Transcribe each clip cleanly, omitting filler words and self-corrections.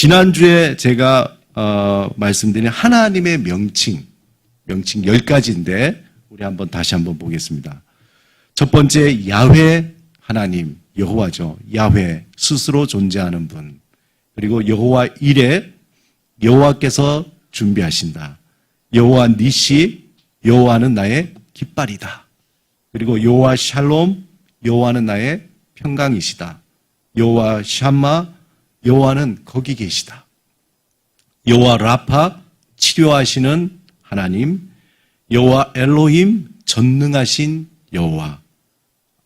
지난주에 제가 말씀드린 하나님의 명칭 10가지인데 우리 다시 한번 보겠습니다. 첫 번째, 야훼 하나님, 여호와죠. 야훼, 스스로 존재하는 분. 그리고 여호와 이레, 여호와께서 준비하신다. 여호와 니시, 여호와는 나의 깃발이다. 그리고 여호와 샬롬, 여호와는 나의 평강이시다. 여호와 샴마, 여호와는 거기 계시다. 여호와 라파, 치료하시는 하나님. 여호와 엘로힘, 전능하신 여호와.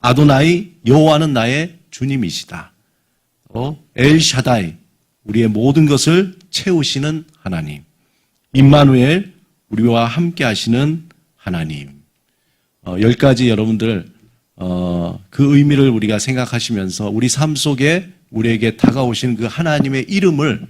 아도나이, 여호와는 나의 주님이시다. 엘샤다이, 우리의 모든 것을 채우시는 하나님. 임마누엘, 우리와 함께 하시는 하나님. 10가지 여러분들 그 의미를 우리가 생각하시면서 우리 삶 속에 우리에게 다가오시는 그 하나님의 이름을,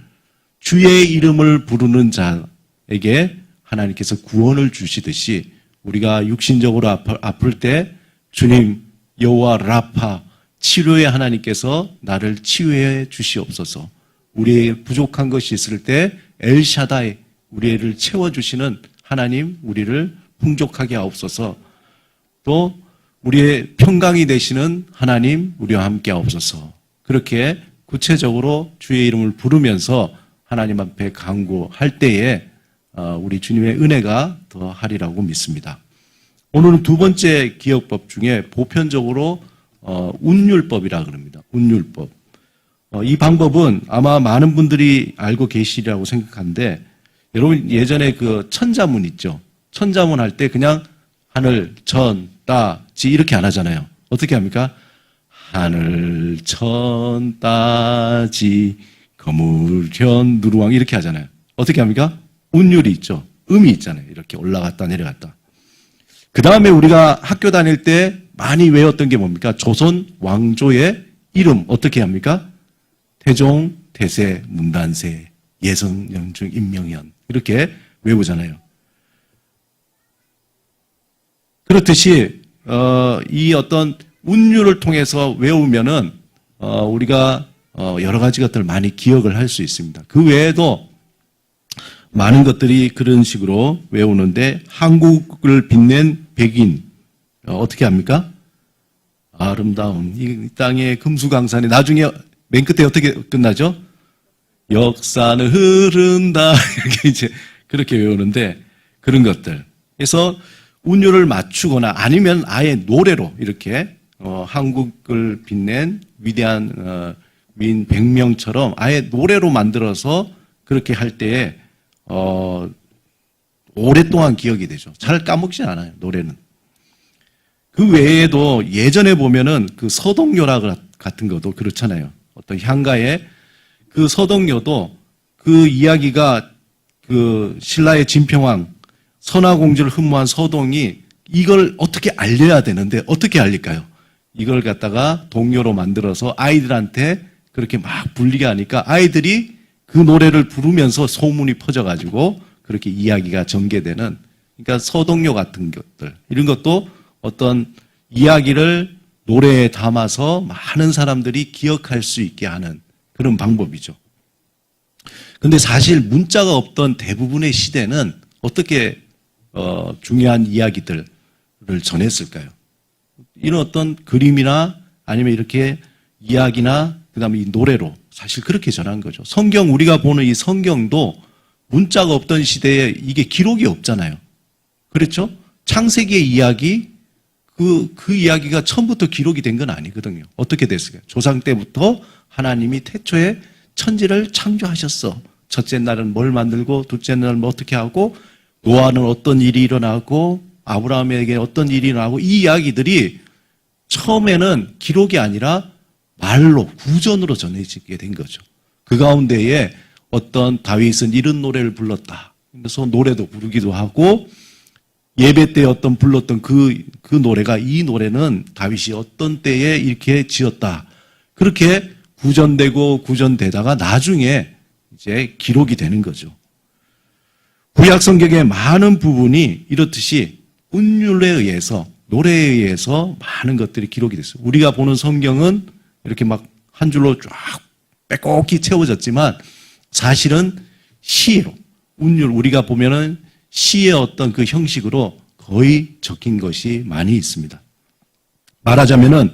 주의 이름을 부르는 자에게 하나님께서 구원을 주시듯이 우리가 육신적으로 아플 때 주님, 여호와 라파, 치료의 하나님께서 나를 치유해 주시옵소서. 우리의 부족한 것이 있을 때 엘샤다이, 우리를 채워주시는 하나님, 우리를 풍족하게 하옵소서. 또 우리의 평강이 되시는 하나님, 우리와 함께 하옵소서. 그렇게 구체적으로 주의 이름을 부르면서 하나님 앞에 간구할 때에 우리 주님의 은혜가 더하리라고 믿습니다. 오늘은 두 번째 기억법 중에 보편적으로 운율법이라 그럽니다. 운율법. 이 방법은 아마 많은 분들이 알고 계시리라고 생각하는데, 여러분 예전에 그 천자문 있죠. 천자문 할 때 그냥 하늘, 천, 따, 지 이렇게 안 하잖아요. 어떻게 합니까? 하늘, 천, 따, 지, 거물, 현, 누루왕 이렇게 하잖아요. 어떻게 합니까? 운율이 있죠. 음이 있잖아요. 이렇게 올라갔다 내려갔다. 그 다음에 우리가 학교 다닐 때 많이 외웠던 게 뭡니까? 조선 왕조의 이름 어떻게 합니까? 태종, 태세, 문단세, 예성, 영중, 임명현 이렇게 외우잖아요. 그렇듯이 이 어떤 운율을 통해서 외우면은 우리가 여러 가지 것들을 많이 기억을 할 수 있습니다. 그 외에도 많은 것들이 그런 식으로 외우는데, 한국을 빛낸 백인 어떻게 합니까? 아름다운 이 땅의 금수강산이 나중에 맨 끝에 어떻게 끝나죠? 역사는 흐른다 이렇게 이제 그렇게 외우는데, 그런 것들. 그래서 운율을 맞추거나 아니면 아예 노래로 이렇게 한국을 빛낸 위대한 민 100명처럼 아예 노래로 만들어서 그렇게 할 때에 오랫동안 기억이 되죠. 잘 까먹진 않아요, 노래는. 그 외에도 예전에 보면은 그 서동요라 같은 것도 그렇잖아요. 어떤 향가에 그 서동요도 그 이야기가 그 신라의 진평왕 선화공주를 흠모한 서동이 이걸 어떻게 알려야 되는데 어떻게 알릴까요? 이걸 갖다가 동요로 만들어서 아이들한테 그렇게 막 불리게 하니까 아이들이 그 노래를 부르면서 소문이 퍼져가지고 그렇게 이야기가 전개되는, 그러니까 서동요 같은 것들, 이런 것도 어떤 이야기를 노래에 담아서 많은 사람들이 기억할 수 있게 하는 그런 방법이죠. 근데 사실 문자가 없던 대부분의 시대는 어떻게 중요한 이야기들을 전했을까요? 이런 어떤 그림이나 아니면 이렇게 이야기나 그다음에 이 노래로 사실 그렇게 전한 거죠. 성경, 우리가 보는 이 성경도 문자가 없던 시대에 이게 기록이 없잖아요. 그렇죠? 창세기의 이야기, 그 이야기가 처음부터 기록이 된 건 아니거든요. 어떻게 됐을까요? 조상 때부터 하나님이 태초에 천지를 창조하셨어. 첫째 날은 뭘 만들고 둘째 날은 뭐 어떻게 하고 노아는 어떤 일이 일어나고 아브라함에게 어떤 일이 일어나고, 이 이야기들이 처음에는 기록이 아니라 말로 구전으로 전해지게 된 거죠. 그 가운데에 어떤 다윗은 이런 노래를 불렀다. 그래서 노래도 부르기도 하고, 예배 때 어떤 불렀던 그 노래가, 이 노래는 다윗이 어떤 때에 이렇게 지었다. 그렇게 구전되다가 나중에 이제 기록이 되는 거죠. 구약 성경의 많은 부분이 이렇듯이 운율에 의해서, 노래에 의해서 많은 것들이 기록이 됐어요. 우리가 보는 성경은 이렇게 막 한 줄로 쫙 빼곡히 채워졌지만 사실은 시로 운율 우리가 보면은 시의 어떤 그 형식으로 거의 적힌 것이 많이 있습니다. 말하자면은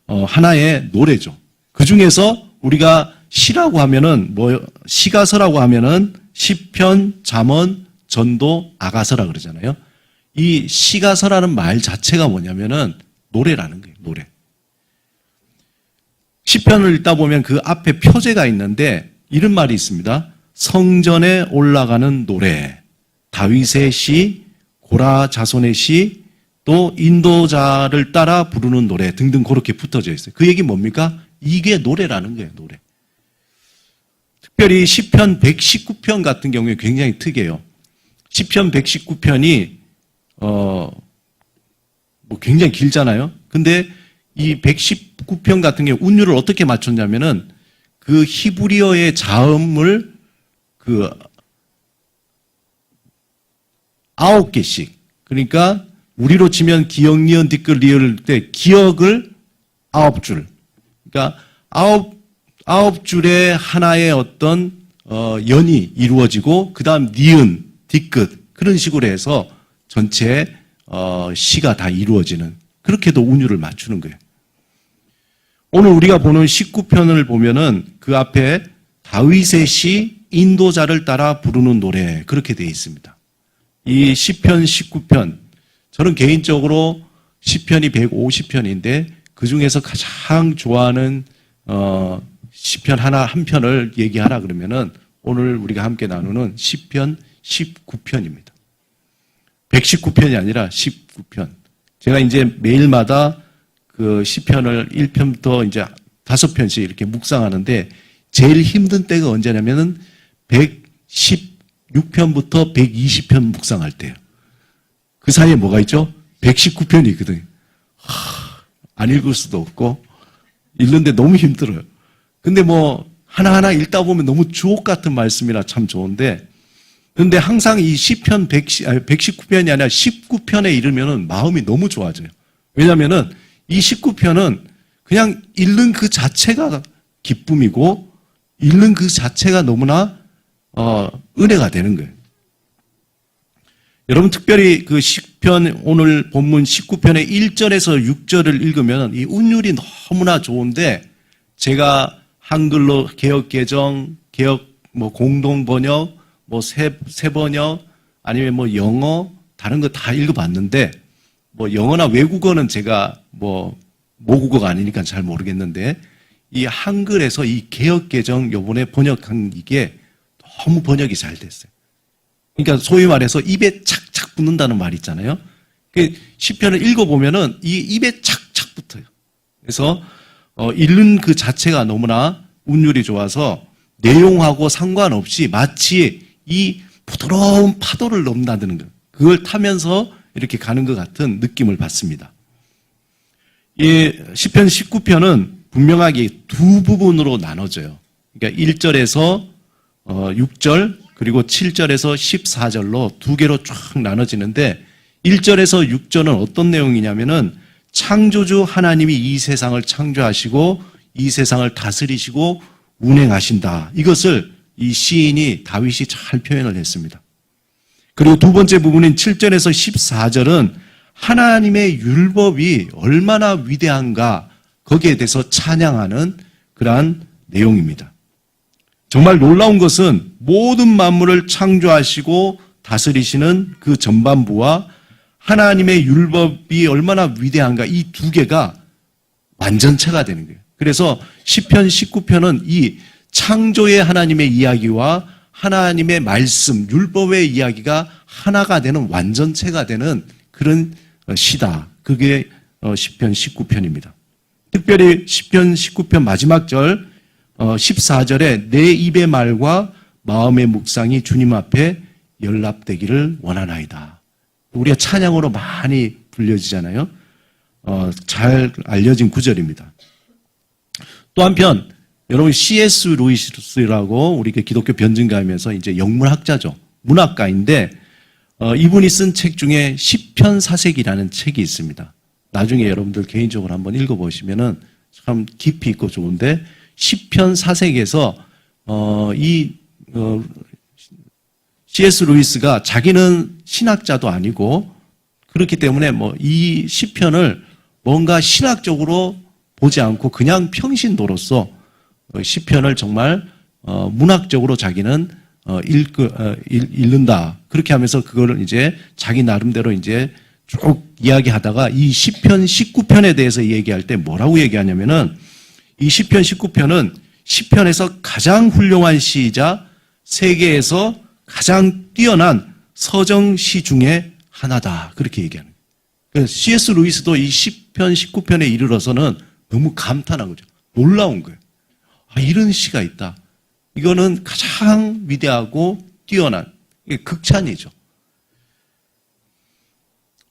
하나의 노래죠. 그 중에서 우리가 시라고 하면은 시가서라고 하면은 시편, 잠언, 전도, 아가서라 그러잖아요. 이 시가서라는 말 자체가 뭐냐면은 노래라는 거예요. 노래. 시편을 읽다 보면 그 앞에 표제가 있는데 이런 말이 있습니다. 성전에 올라가는 노래, 다윗의 시, 고라 자손의 시, 또 인도자를 따라 부르는 노래 등등 그렇게 붙어져 있어요. 그 얘기 뭡니까? 이게 노래라는 거예요. 노래. 특별히 시편 119편 같은 경우에 굉장히 특이해요. 시편 119편이 굉장히 길잖아요. 근데 이 119편 같은 경우 운율을 어떻게 맞췄냐면은 그 히브리어의 자음을 9개씩. 그러니까 우리로 치면 기역, 니은, 디귿, 리을 때 기역을 9줄. 그러니까 9줄의 하나의 어떤 연이 이루어지고 그다음 니은, 디귿 그런 식으로 해서 전체 시가 다 이루어지는 그렇게도 운율을 맞추는 거예요. 오늘 우리가 보는 19편을 보면은 그 앞에 다윗의 시, 인도자를 따라 부르는 노래 그렇게 되어 있습니다. 이 시편 19편 저는 개인적으로 시편이 150편인데 그 중에서 가장 좋아하는 시편 한 편을 얘기하라 그러면은 오늘 우리가 함께 나누는 시편 19편입니다. 119편이 아니라 19편. 제가 이제 매일마다 그 시편을 1편부터 이제 5편씩 이렇게 묵상하는데 제일 힘든 때가 언제냐면은 116편부터 120편 묵상할 때예요. 그 사이에 뭐가 있죠? 119편이 있거든요. 안 읽을 수도 없고 읽는데 너무 힘들어요. 근데 하나하나 읽다 보면 너무 주옥 같은 말씀이라 참 좋은데 근데 항상 이 시편 119편이 아니라 19편에 이르면은 마음이 너무 좋아져요. 왜냐면은 이 19편은 그냥 읽는 그 자체가 기쁨이고 읽는 그 자체가 너무나 은혜가 되는 거예요. 여러분 특별히 그 시편 오늘 본문 19편의 1절에서 6절을 읽으면 이 운율이 너무나 좋은데 제가 한글로 개역개정, 개역 공동번역, 새번역 아니면 영어 다른 거 다 읽어봤는데 영어나 외국어는 제가 모국어가 아니니까 잘 모르겠는데 이 한글에서 이 개역개정 요번에 번역한 이게 너무 번역이 잘 됐어요. 그러니까 소위 말해서 입에 착착 붙는다는 말 있잖아요. 시편을 읽어보면은 이 입에 착착 붙어요. 그래서 읽는 그 자체가 너무나 운율이 좋아서 내용하고 상관없이 마치 이 부드러운 파도를 넘나드는 것, 그걸 타면서 이렇게 가는 것 같은 느낌을 받습니다. 이 시편 19편은 분명하게 두 부분으로 나눠져요. 그러니까 1절에서 6절 그리고 7절에서 14절로 두 개로 쫙 나눠지는데 1절에서 6절은 어떤 내용이냐면은 창조주 하나님이 이 세상을 창조하시고 이 세상을 다스리시고 운행하신다. 이것을 이 시인이 다윗이 잘 표현을 했습니다. 그리고 두 번째 부분인 7절에서 14절은 하나님의 율법이 얼마나 위대한가 거기에 대해서 찬양하는 그러한 내용입니다. 정말 놀라운 것은 모든 만물을 창조하시고 다스리시는 그 전반부와 하나님의 율법이 얼마나 위대한가 이 두 개가 완전체가 되는 거예요. 그래서 시편 19편은 이 창조의 하나님의 이야기와 하나님의 말씀, 율법의 이야기가 하나가 되는 완전체가 되는 그런 시다. 그게 시편 19편입니다. 특별히 시편 19편 마지막 절 14절에 내 입의 말과 마음의 묵상이 주님 앞에 연락되기를 원하나이다. 우리가 찬양으로 많이 불려지잖아요. 잘 알려진 구절입니다. 또 한편 여러분 C.S. 루이스라고 우리 기독교 변증가이면서 이제 영문학자죠. 문학가인데 이분이 쓴 책 중에 시편 사색이라는 책이 있습니다. 나중에 여러분들 개인적으로 한번 읽어보시면은 참 깊이 있고 좋은데 시편 사색에서 이 C.S. 루이스가 자기는 신학자도 아니고 그렇기 때문에 뭐 이 시편을 뭔가 신학적으로 보지 않고 그냥 평신도로서 시편을 정말 문학적으로 자기는 읽는다. 그렇게 하면서 그거를 이제 자기 나름대로 이제 쭉 이야기하다가 이 시편 19편에 대해서 얘기할 때 뭐라고 얘기하냐면은 이 시편 19편은 시편에서 가장 훌륭한 시이자 세계에서 가장 뛰어난 서정시 중에 하나다. 그렇게 얘기하는 거예요. C.S. 루이스도 이 시편 19편에 이르러서는 너무 감탄한 거죠. 놀라운 거예요. 아, 이런 시가 있다. 이거는 가장 위대하고 뛰어난 극찬이죠.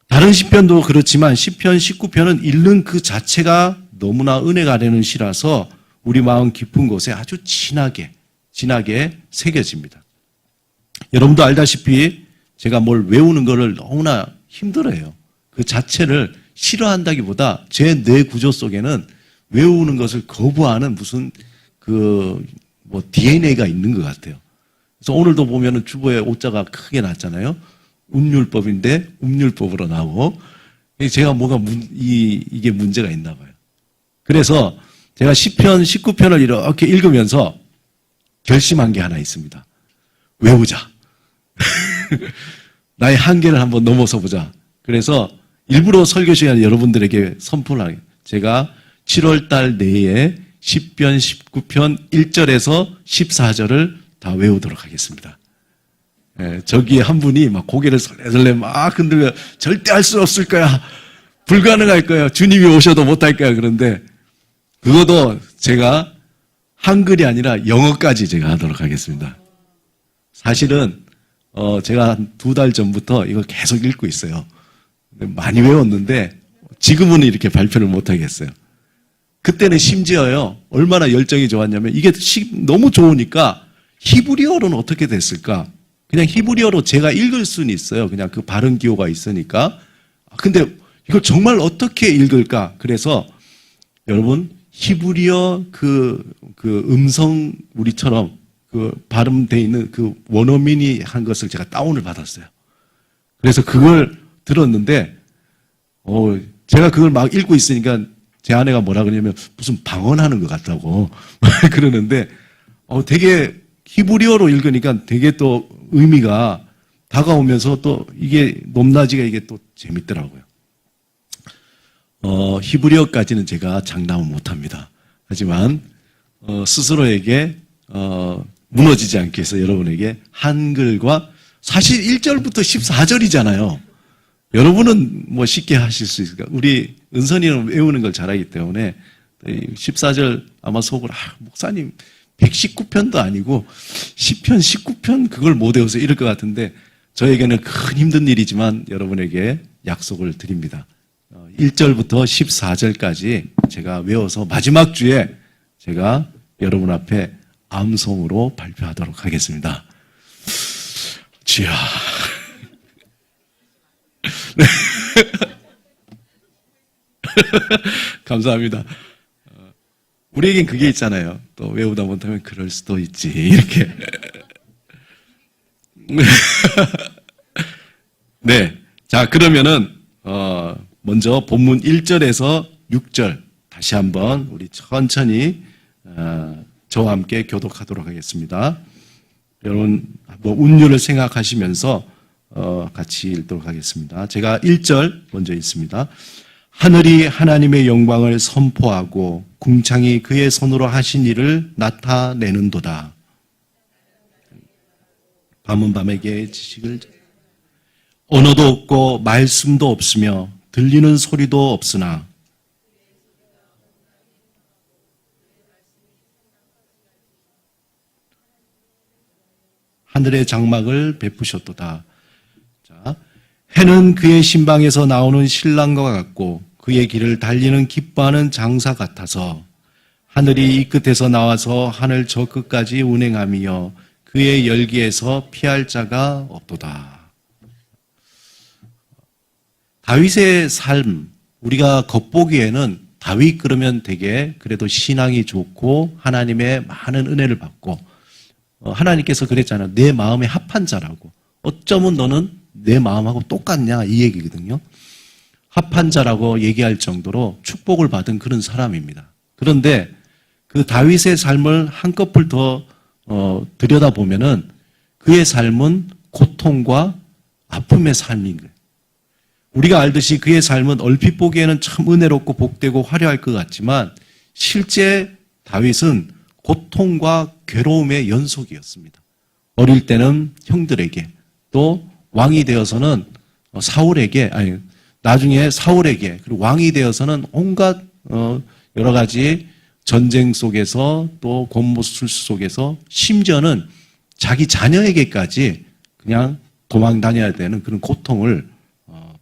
다른 시편도 그렇지만 시편 19편은 읽는 그 자체가 너무나 은혜가 되는 시라서 우리 마음 깊은 곳에 아주 진하게 새겨집니다. 여러분도 알다시피 제가 뭘 외우는 거를 너무나 힘들어해요. 그 자체를 싫어한다기보다 제 뇌 구조 속에는 외우는 것을 거부하는 무슨 DNA가 있는 것 같아요. 그래서 오늘도 보면은 주보에 오자가 크게 났잖아요. 운율법인데 음율법으로 나오고 제가 이게 문제가 있나 봐요. 그래서 제가 시편 19편을 이렇게 읽으면서 결심한 게 하나 있습니다. 외우자. 나의 한계를 한번 넘어서 보자. 그래서 일부러 설교 시간에 여러분들에게 선포를 하게. 제가 7월 달 내에 시편 19편 1절에서 14절을 다 외우도록 하겠습니다. 예, 저기 한 분이 막 고개를 설레설레 막 흔들며 절대 할 수 없을 거야. 불가능할 거야. 주님이 오셔도 못할 거야. 그런데 그것도 제가 한글이 아니라 영어까지 제가 하도록 하겠습니다. 사실은 제가 한 2달 전부터 이거 계속 읽고 있어요. 많이 외웠는데 지금은 이렇게 발표를 못 하겠어요. 그때는 심지어요. 얼마나 열정이 좋았냐면 이게 너무 좋으니까 히브리어로는 어떻게 됐을까? 그냥 히브리어로 제가 읽을 수는 있어요. 그냥 그 발음 기호가 있으니까. 근데 이걸 정말 어떻게 읽을까? 그래서 여러분 히브리어 그 음성 우리처럼 그 발음되어 있는 그 원어민이 한 것을 제가 다운을 받았어요. 그래서 그걸 들었는데 제가 그걸 막 읽고 있으니까 제 아내가 뭐라 그러냐면 무슨 방언하는 것 같다고 그러는데 되게 히브리어로 읽으니까 되게 또 의미가 다가오면서 또 이게 높낮이가 이게 또 재밌더라고요. 히브리어까지는 제가 장담은 못합니다. 하지만 스스로에게 무너지지 않기 위해서 여러분에게 한글과 사실 1절부터 14절이잖아요. 여러분은 뭐 쉽게 하실 수 있을까? 우리 은선이는 외우는 걸 잘하기 때문에 14절 아마 속으로 목사님 119편도 아니고 10편 19편 그걸 못 외워서 이럴 것 같은데 저에게는 큰 힘든 일이지만 여러분에게 약속을 드립니다. 1절부터 14절까지 제가 외워서 마지막 주에 제가 여러분 앞에 암송으로 발표하도록 하겠습니다. 주야. 네. 감사합니다. 우리에겐 그게 있잖아요. 또 외우다 못하면 그럴 수도 있지. 이렇게. 네. 자, 그러면은, 먼저 본문 1절에서 6절 다시 한번 우리 천천히, 저와 함께 교독하도록 하겠습니다. 여러분, 운율을 생각하시면서, 같이 읽도록 하겠습니다. 제가 1절 먼저 읽습니다. 하늘이 하나님의 영광을 선포하고 궁창이 그의 손으로 하신 일을 나타내는도다. 밤은 밤에게 지식을 언어도 없고 말씀도 없으며 들리는 소리도 없으나 하늘의 장막을 베푸셨도다. 자, 해는 그의 신방에서 나오는 신랑과 같고 그의 길을 달리는 기뻐하는 장사 같아서 하늘이 이 끝에서 나와서 하늘 저 끝까지 운행하며 그의 열기에서 피할 자가 없도다. 다윗의 삶, 우리가 겉보기에는 다윗 그러면 되게 그래도 신앙이 좋고 하나님의 많은 은혜를 받고 하나님께서 그랬잖아요. 내 마음에 합한 자라고. 어쩌면 너는 내 마음하고 똑같냐 이 얘기거든요. 합한 자라고 얘기할 정도로 축복을 받은 그런 사람입니다. 그런데 그 다윗의 삶을 한꺼풀 더 들여다보면은 그의 삶은 고통과 아픔의 삶인 거예요. 우리가 알듯이 그의 삶은 얼핏 보기에는 참 은혜롭고 복되고 화려할 것 같지만 실제 다윗은 고통과 괴로움의 연속이었습니다. 어릴 때는 형들에게, 또 왕이 되어서는 나중에 사울에게, 그리고 왕이 되어서는 온갖 여러 가지 전쟁 속에서, 또 권모술수 속에서, 심지어는 자기 자녀에게까지 그냥 도망 다녀야 되는 그런 고통을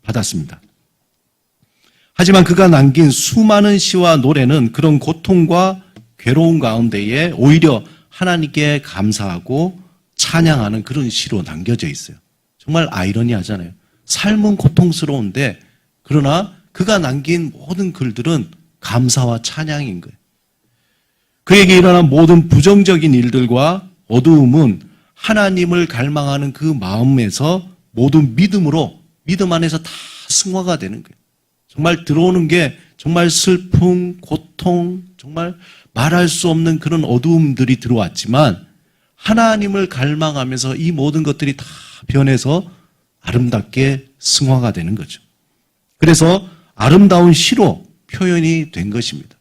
받았습니다. 하지만 그가 남긴 수많은 시와 노래는 그런 고통과 괴로운 가운데에 오히려 하나님께 감사하고 찬양하는 그런 시로 남겨져 있어요. 정말 아이러니하잖아요. 삶은 고통스러운데 그러나 그가 남긴 모든 글들은 감사와 찬양인 거예요. 그에게 일어난 모든 부정적인 일들과 어두움은 하나님을 갈망하는 그 마음에서 모든 믿음 안에서 다 승화가 되는 거예요. 정말 들어오는 게 정말 슬픔, 고통, 정말 말할 수 없는 그런 어두움들이 들어왔지만 하나님을 갈망하면서 이 모든 것들이 다 변해서 아름답게 승화가 되는 거죠. 그래서 아름다운 시로 표현이 된 것입니다.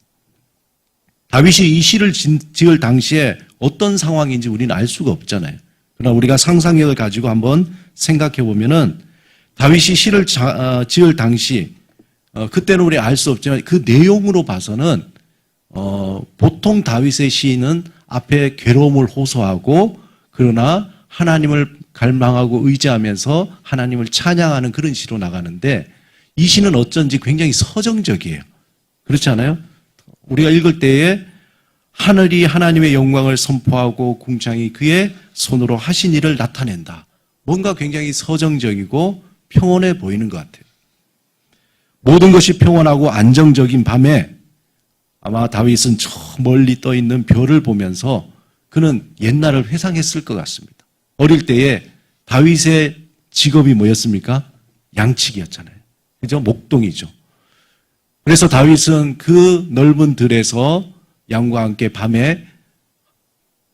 다윗이 이 시를 지을 당시에 어떤 상황인지 우리는 알 수가 없잖아요. 그러나 우리가 상상력을 가지고 한번 생각해 보면은 다윗이 시를 지을 당시 그때는 우리 알 수 없지만 그 내용으로 봐서는 보통 다윗의 시는 앞에 괴로움을 호소하고 그러나 하나님을 갈망하고 의지하면서 하나님을 찬양하는 그런 시로 나가는데 이 시는 어쩐지 굉장히 서정적이에요. 그렇지 않아요? 우리가 읽을 때에 하늘이 하나님의 영광을 선포하고 궁창이 그의 손으로 하신 일을 나타낸다. 뭔가 굉장히 서정적이고 평온해 보이는 것 같아요. 모든 것이 평온하고 안정적인 밤에 아마 다윗은 저 멀리 떠 있는 별을 보면서 그는 옛날을 회상했을 것 같습니다. 어릴 때에 다윗의 직업이 뭐였습니까? 양치기였잖아요. 그죠? 목동이죠. 그래서 다윗은 그 넓은 들에서 양과 함께 밤에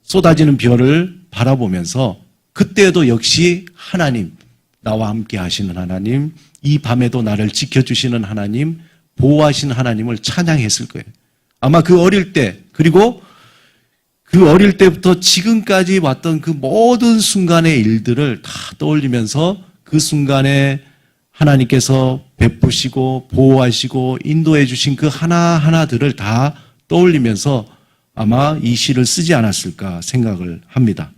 쏟아지는 별을 바라보면서 그때도 역시 하나님, 나와 함께 하시는 하나님, 이 밤에도 나를 지켜주시는 하나님, 보호하시는 하나님을 찬양했을 거예요. 아마 그 어릴 때, 그리고 그 어릴 때부터 지금까지 왔던 그 모든 순간의 일들을 다 떠올리면서 그 순간에 하나님께서 베푸시고 보호하시고 인도해 주신 그 하나하나들을 다 떠올리면서 아마 이 시를 쓰지 않았을까 생각을 합니다.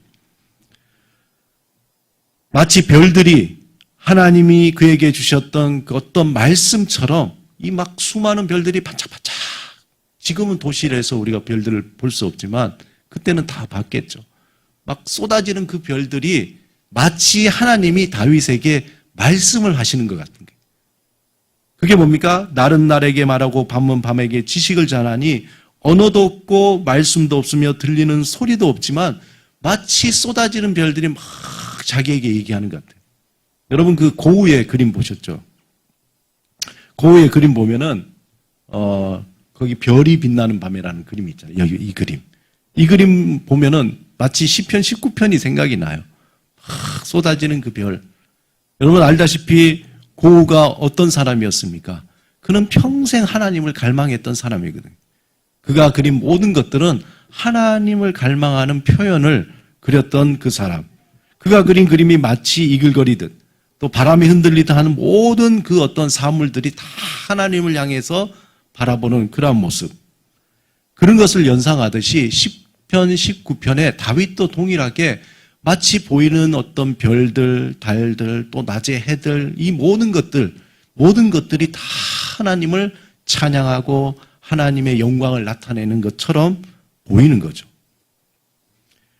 마치 별들이 하나님이 그에게 주셨던 그 어떤 말씀처럼 이 막 수많은 별들이 반짝반짝, 지금은 도시에서 우리가 별들을 볼 수 없지만 그때는 다 봤겠죠. 막 쏟아지는 그 별들이 마치 하나님이 다윗에게 말씀을 하시는 것 같은 거예요. 그게 뭡니까? 날은 날에게 말하고 밤은 밤에게 지식을 전하니 언어도 없고 말씀도 없으며 들리는 소리도 없지만 마치 쏟아지는 별들이 막 자기에게 얘기하는 것 같아요. 여러분 그 고우의 그림 보셨죠? 고우의 그림 보면은 거기 별이 빛나는 밤에라는 그림이 있잖아요. 여기 이 그림. 이 그림 보면은 마치 시편 19편이 생각이 나요. 막 쏟아지는 그 별. 여러분 알다시피 고우가 어떤 사람이었습니까? 그는 평생 하나님을 갈망했던 사람이거든요. 그가 그린 모든 것들은 하나님을 갈망하는 표현을 그렸던 그 사람. 그가 그린 그림이 마치 이글거리듯 또 바람이 흔들리듯 하는 모든 그 어떤 사물들이 다 하나님을 향해서 바라보는 그러한 모습. 그런 것을 연상하듯이 시편 19편에 다윗도 동일하게 마치 보이는 어떤 별들, 달들, 또 낮의 해들, 이 모든 것들이 다 하나님을 찬양하고 하나님의 영광을 나타내는 것처럼 보이는 거죠.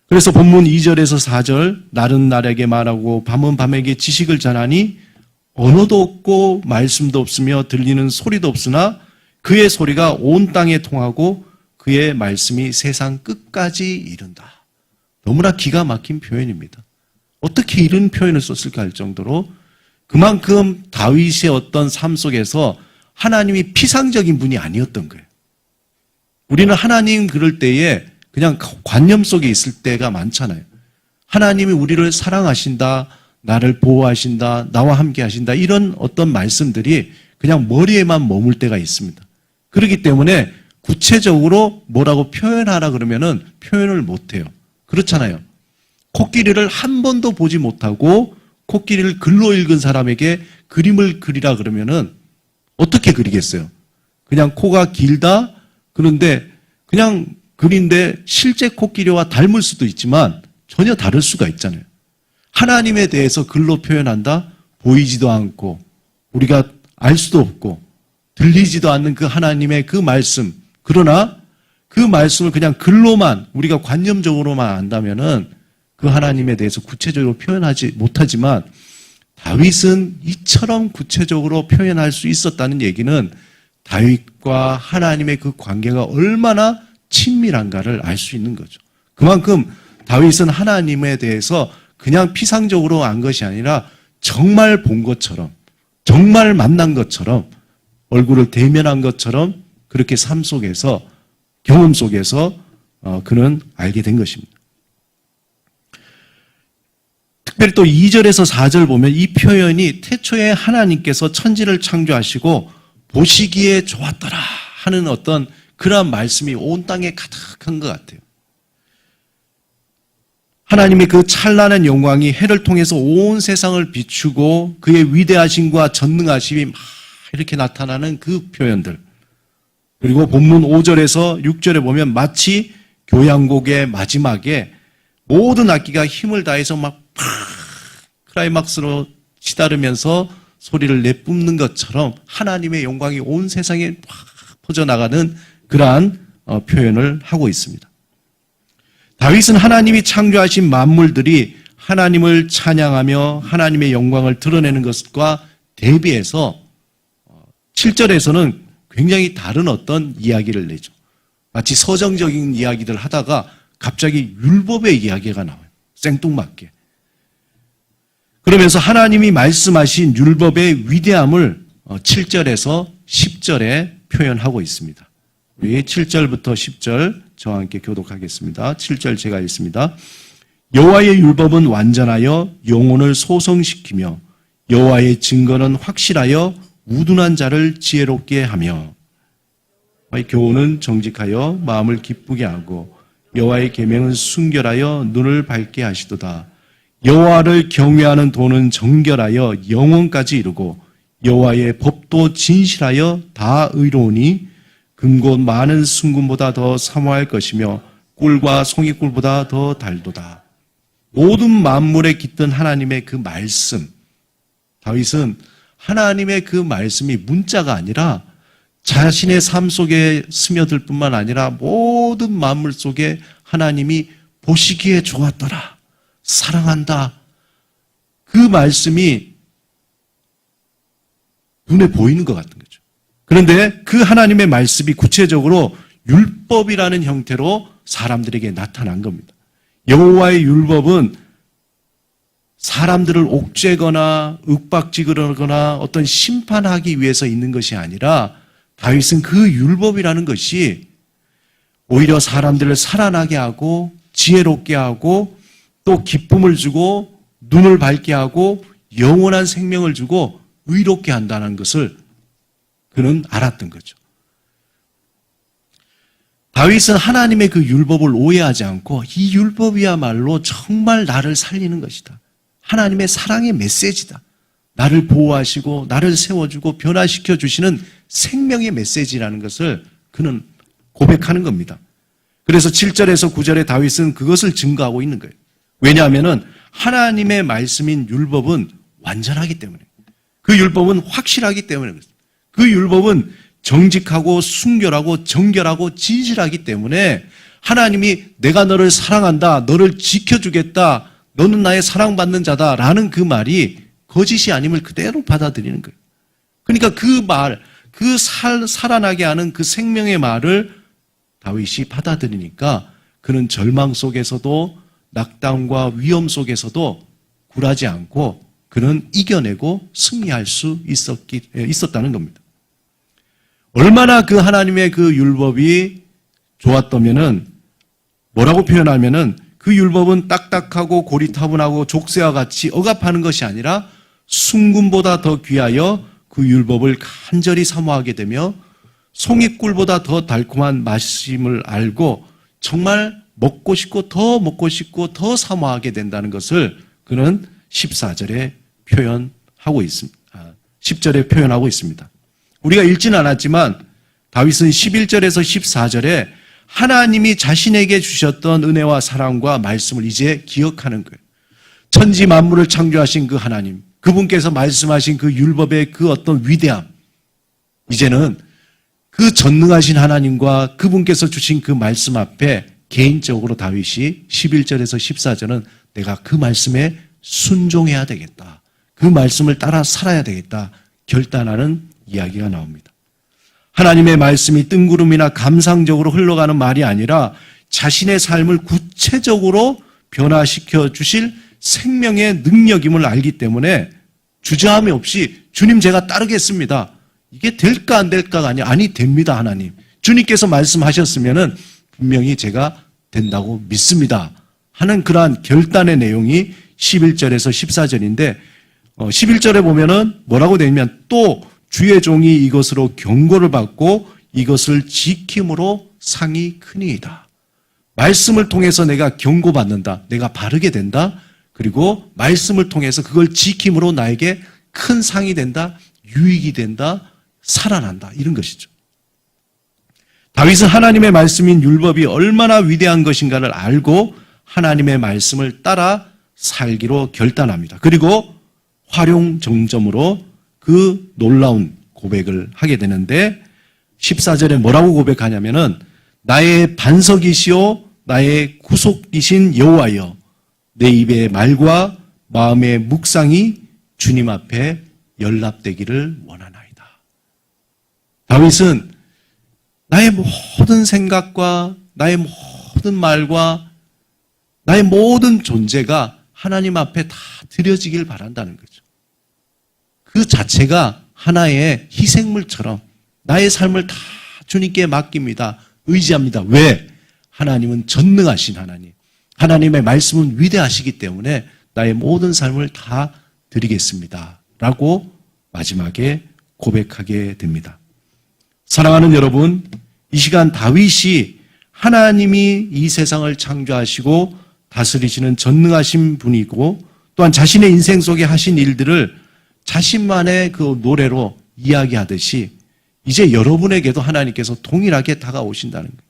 그래서 본문 2절에서 4절, 날은 날에게 말하고 밤은 밤에게 지식을 전하니 언어도 없고 말씀도 없으며 들리는 소리도 없으나 그의 소리가 온 땅에 통하고 그의 말씀이 세상 끝까지 이른다. 너무나 기가 막힌 표현입니다. 어떻게 이런 표현을 썼을까 할 정도로 그만큼 다윗의 어떤 삶 속에서 하나님이 피상적인 분이 아니었던 거예요. 우리는 하나님 그럴 때에 그냥 관념 속에 있을 때가 많잖아요. 하나님이 우리를 사랑하신다, 나를 보호하신다, 나와 함께 하신다, 이런 어떤 말씀들이 그냥 머리에만 머물 때가 있습니다. 그렇기 때문에 구체적으로 뭐라고 표현하라 그러면은 표현을 못해요. 그렇잖아요. 코끼리를 한 번도 보지 못하고 코끼리를 글로 읽은 사람에게 그림을 그리라 그러면은 어떻게 그리겠어요? 그냥 코가 길다? 그런데 그냥 그린데 실제 코끼리와 닮을 수도 있지만 전혀 다를 수가 있잖아요. 하나님에 대해서 글로 표현한다? 보이지도 않고 우리가 알 수도 없고 들리지도 않는 그 하나님의 그 말씀, 그러나 그 말씀을 그냥 글로만 우리가 관념적으로만 안다면은 그 하나님에 대해서 구체적으로 표현하지 못하지만 다윗은 이처럼 구체적으로 표현할 수 있었다는 얘기는 다윗과 하나님의 그 관계가 얼마나 친밀한가를 알 수 있는 거죠. 그만큼 다윗은 하나님에 대해서 그냥 피상적으로 안 것이 아니라 정말 본 것처럼, 정말 만난 것처럼, 얼굴을 대면한 것처럼 그렇게 삶 속에서, 경험 속에서 그는 알게 된 것입니다. 특별히 또 2절에서 4절 보면 이 표현이 태초에 하나님께서 천지를 창조하시고 보시기에 좋았더라 하는 어떤 그러한 말씀이 온 땅에 가득한 것 같아요. 하나님의 그 찬란한 영광이 해를 통해서 온 세상을 비추고 그의 위대하심과 전능하심이 막 이렇게 나타나는 그 표현들. 그리고 본문 5절에서 6절에 보면 마치 교향곡의 마지막에 모든 악기가 힘을 다해서 막 클라이막스로 치달으면서 소리를 내뿜는 것처럼 하나님의 영광이 온 세상에 막 퍼져나가는 그러한 표현을 하고 있습니다. 다윗은 하나님이 창조하신 만물들이 하나님을 찬양하며 하나님의 영광을 드러내는 것과 대비해서 7절에서는 굉장히 다른 어떤 이야기를 내죠. 마치 서정적인 이야기들 하다가 갑자기 율법의 이야기가 나와요. 생뚱맞게. 그러면서 하나님이 말씀하신 율법의 위대함을 7절에서 10절에 표현하고 있습니다. 우리 7절부터 10절 저와 함께 교독하겠습니다. 7절 제가 읽습니다. 여호와의 율법은 완전하여 영혼을 소성시키며 여호와의 증거는 확실하여 우둔한 자를 지혜롭게 하며 여호와의 교훈은 정직하여 마음을 기쁘게 하고 여호와의 계명은 순결하여 눈을 밝게 하시도다. 여호와를 경외하는 도는 정결하여 영혼까지 이루고 여호와의 법도 진실하여 다 의로우니 금곧 많은 순금보다 더 사모할 것이며 꿀과 송이꿀보다 더 달도다. 모든 만물에 깃든 하나님의 그 말씀, 다윗은 하나님의 그 말씀이 문자가 아니라 자신의 삶 속에 스며들 뿐만 아니라 모든 만물 속에 하나님이 보시기에 좋았더라, 사랑한다, 그 말씀이 눈에 보이는 것 같은 거죠. 그런데 그 하나님의 말씀이 구체적으로 율법이라는 형태로 사람들에게 나타난 겁니다. 여호와의 율법은 사람들을 옥죄거나 윽박지르거나 어떤 심판하기 위해서 있는 것이 아니라 다윗은 그 율법이라는 것이 오히려 사람들을 살아나게 하고 지혜롭게 하고 또 기쁨을 주고 눈을 밝게 하고 영원한 생명을 주고 의롭게 한다는 것을 그는 알았던 거죠. 다윗은 하나님의 그 율법을 오해하지 않고 이 율법이야말로 정말 나를 살리는 것이다. 하나님의 사랑의 메시지다. 나를 보호하시고 나를 세워주고 변화시켜 주시는 생명의 메시지라는 것을 그는 고백하는 겁니다. 그래서 7절에서 9절에 다윗은 그것을 증거하고 있는 거예요. 왜냐하면 하나님의 말씀인 율법은 완전하기 때문에, 그 율법은 확실하기 때문에, 그 율법은 정직하고 순결하고 정결하고 진실하기 때문에 하나님이 내가 너를 사랑한다, 너를 지켜주겠다, 너는 나의 사랑받는 자다라는 그 말이 거짓이 아님을 그대로 받아들이는 거예요. 그러니까 그 말, 그 살아나게 하는 그 생명의 말을 다윗이 받아들이니까 그는 절망 속에서도 낙담과 위험 속에서도 굴하지 않고 그는 이겨내고 승리할 수 있었다는 겁니다. 얼마나 그 하나님의 그 율법이 좋았다면은 뭐라고 표현하면은 그 율법은 딱딱하고 고리타분하고 족쇄와 같이 억압하는 것이 아니라 순금보다 더 귀하여 그 율법을 간절히 사모하게 되며 송이꿀보다 더 달콤한 맛임을 알고 정말 먹고 싶고 더 사모하게 된다는 것을 그는 14절에 표현하고 있습니다. 10절에 표현하고 있습니다. 우리가 읽지는 않았지만 다윗은 11절에서 14절에 하나님이 자신에게 주셨던 은혜와 사랑과 말씀을 이제 기억하는 거예요. 천지 만물을 창조하신 그 하나님, 그분께서 말씀하신 그 율법의 그 어떤 위대함, 이제는 그 전능하신 하나님과 그분께서 주신 그 말씀 앞에 개인적으로 다윗이 11절에서 14절은 내가 그 말씀에 순종해야 되겠다. 그 말씀을 따라 살아야 되겠다. 결단하는 이야기가 나옵니다. 하나님의 말씀이 뜬구름이나 감상적으로 흘러가는 말이 아니라 자신의 삶을 구체적으로 변화시켜 주실 생명의 능력임을 알기 때문에 주저함이 없이 주님 제가 따르겠습니다. 이게 될까 안 될까가 아니라 아니 됩니다 하나님. 주님께서 말씀하셨으면은 분명히 제가 된다고 믿습니다. 하는 그러한 결단의 내용이 11절에서 14절인데 11절에 보면은 뭐라고 되냐면 또 주의 종이 이것으로 경고를 받고 이것을 지킴으로 상이 크니이다. 말씀을 통해서 내가 경고받는다. 내가 바르게 된다. 그리고 말씀을 통해서 그걸 지킴으로 나에게 큰 상이 된다. 유익이 된다. 살아난다. 이런 것이죠. 다윗은 하나님의 말씀인 율법이 얼마나 위대한 것인가를 알고 하나님의 말씀을 따라 살기로 결단합니다. 그리고 활용정점으로 그 놀라운 고백을 하게 되는데 14절에 뭐라고 고백하냐면은 나의 반석이시오 나의 구속이신 여호와여 내 입의 말과 마음의 묵상이 주님 앞에 연락되기를 원하나이다. 다윗은 나의 모든 생각과 나의 모든 말과 나의 모든 존재가 하나님 앞에 다 드려지길 바란다는 거죠. 그 자체가 하나의 희생물처럼 나의 삶을 다 주님께 맡깁니다. 의지합니다. 왜? 하나님은 전능하신 하나님. 하나님의 말씀은 위대하시기 때문에 나의 모든 삶을 다 드리겠습니다. 라고 마지막에 고백하게 됩니다. 사랑하는 여러분, 이 시간 다윗이 하나님이 이 세상을 창조하시고 다스리시는 전능하신 분이고 또한 자신의 인생 속에 하신 일들을 자신만의 그 노래로 이야기하듯이 이제 여러분에게도 하나님께서 동일하게 다가오신다는 거예요.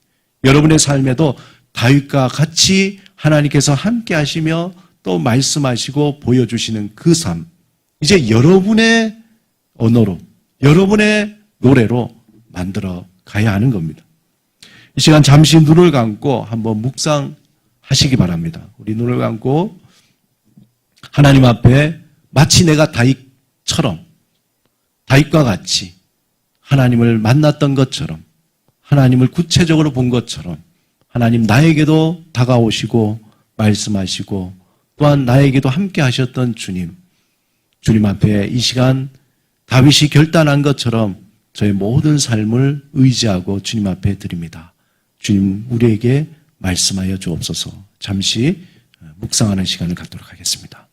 여러분의 삶에도 다윗과 같이 하나님께서 함께 하시며 또 말씀하시고 보여주시는 그 삶, 이제 여러분의 언어로, 여러분의 노래로 만들어 가야 하는 겁니다. 이 시간 잠시 눈을 감고 한번 묵상하시기 바랍니다. 우리 눈을 감고 하나님 앞에 마치 내가 다윗처럼, 다윗과 같이 하나님을 만났던 것처럼, 하나님을 구체적으로 본 것처럼 하나님 나에게도 다가오시고 말씀하시고 또한 나에게도 함께 하셨던 주님 앞에 이 시간 다윗이 결단한 것처럼 저의 모든 삶을 의지하고 주님 앞에 드립니다. 주님 우리에게 말씀하여 주옵소서. 잠시 묵상하는 시간을 갖도록 하겠습니다.